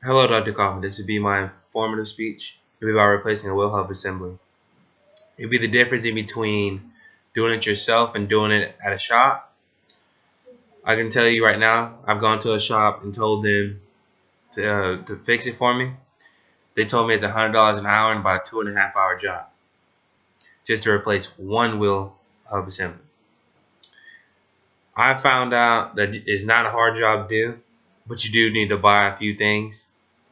Hello, Dr. Kaufman. This would be my informative speech. It will be about replacing a wheel hub assembly. It would be the difference in between doing it yourself and doing it at a shop. I can tell you right now, I've gone to a shop and told them to fix it for me. They told me it's $100 an hour and about a 2.5 hour job just to replace one wheel hub assembly. I found out that it's not a hard job to do, but you do need to buy a few things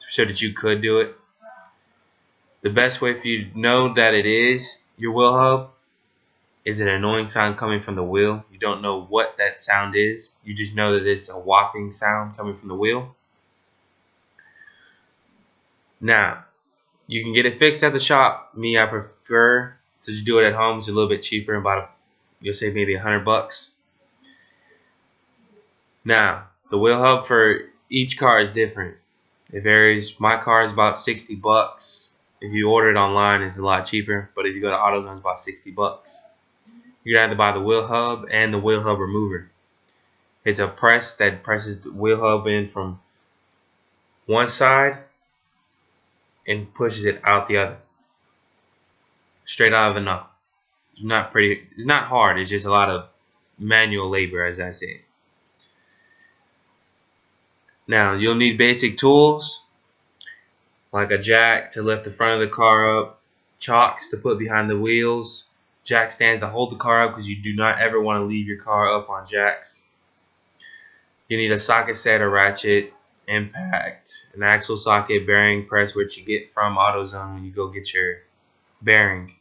so that you could do it. The best way for you to know that it is your wheel hub is an annoying sound coming from the wheel. You don't know what that sound is. You just know that it's a whopping sound coming from the wheel. Now, you can get it fixed at the shop. Me, I prefer to just do it at home. It's a little bit cheaper, you'll save maybe $100. Now, the wheel hub for each car is different. It varies. My car is about $60. If you order it online, it's a lot cheaper. But if you go to AutoZone, it's about $60. You're gonna have to buy the wheel hub and the wheel hub remover. It's a press that presses the wheel hub in from one side and pushes it out the other, straight out of the nut. It's not hard. It's just a lot of manual labor, as I said. Now you'll need basic tools like a jack to lift the front of the car up, chocks to put behind the wheels, jack stands to hold the car up because you do not ever want to leave your car up on jacks. You need a socket set, a ratchet, impact, an axle socket, bearing press, which you get from AutoZone when you go get your bearing,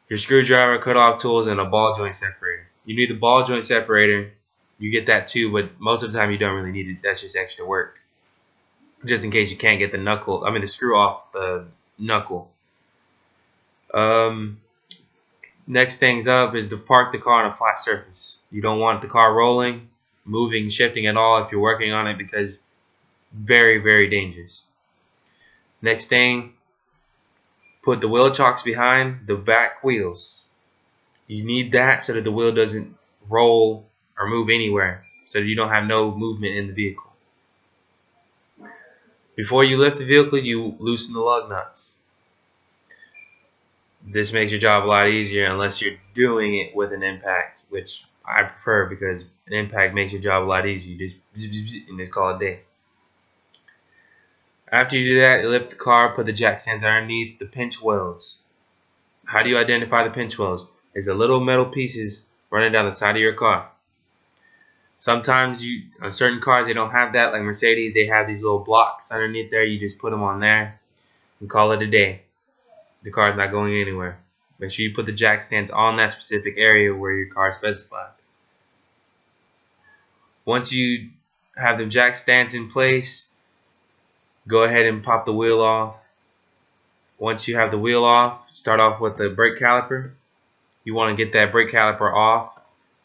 your screwdriver, cut-off tools, and a ball joint separator. You need the ball joint separator. You get that too, but most of the time you don't really need it. That's just extra work, just in case you can't get the screw off the knuckle. Next things up is to park the car on a flat surface. You don't want the car rolling, moving, shifting at all if you're working on it, because very, very dangerous. Next thing, put the wheel chocks behind the back wheels. You need that so that the wheel doesn't roll or move anywhere, so that you don't have no movement in the vehicle. Before you lift the vehicle, you loosen the lug nuts. This makes your job a lot easier unless you're doing it with an impact, which I prefer because an impact makes your job a lot easier. You just call it a day. After you do that, you lift the car, put the jack stands underneath the pinch welds. How do you identify the pinch welds? It's the little metal pieces running down the side of your car. Sometimes on certain cars they don't have that, like Mercedes, they have these little blocks underneath there. You just put them on there and call it a day. The car's not going anywhere. Make sure you put the jack stands on that specific area where your car is specified. Once you have the jack stands in place, go ahead and pop the wheel off. Once you have the wheel off, start off with the brake caliper. You want to get that brake caliper off.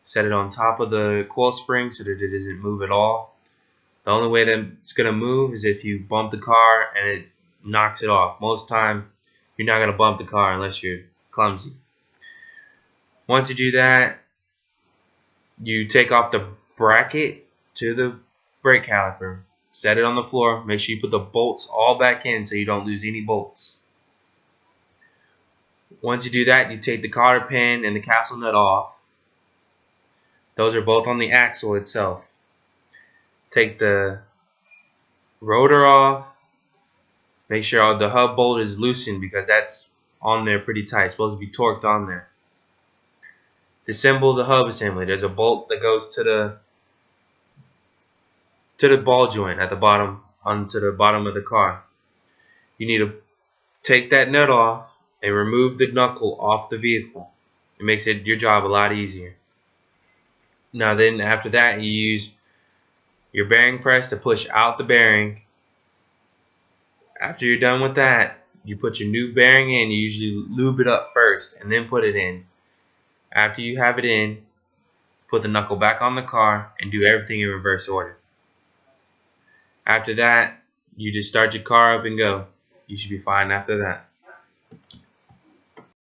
Set it on top of the coil spring so that it doesn't move at all. The only way that it's going to move is if you bump the car and it knocks it off. Most time, you're not going to bump the car unless you're clumsy. Once you do that, you take off the bracket to the brake caliper. Set it on the floor. Make sure you put the bolts all back in so you don't lose any bolts. Once you do that, you take the cotter pin and the castle nut off. Those are both on the axle itself. Take the rotor off. Make sure the hub bolt is loosened because that's on there pretty tight. It's supposed to be torqued on there. Disassemble the hub assembly. There's a bolt that goes to the ball joint at the bottom, onto the bottom of the car. You need to take that nut off and remove the knuckle off the vehicle. It makes your job a lot easier. Now then, after that, you use your bearing press to push out the bearing. After you're done with that, you put your new bearing in. You usually lube it up first and then put it in. After you have it in, put the knuckle back on the car and do everything in reverse order. After that, you just start your car up and go. You should be fine after that.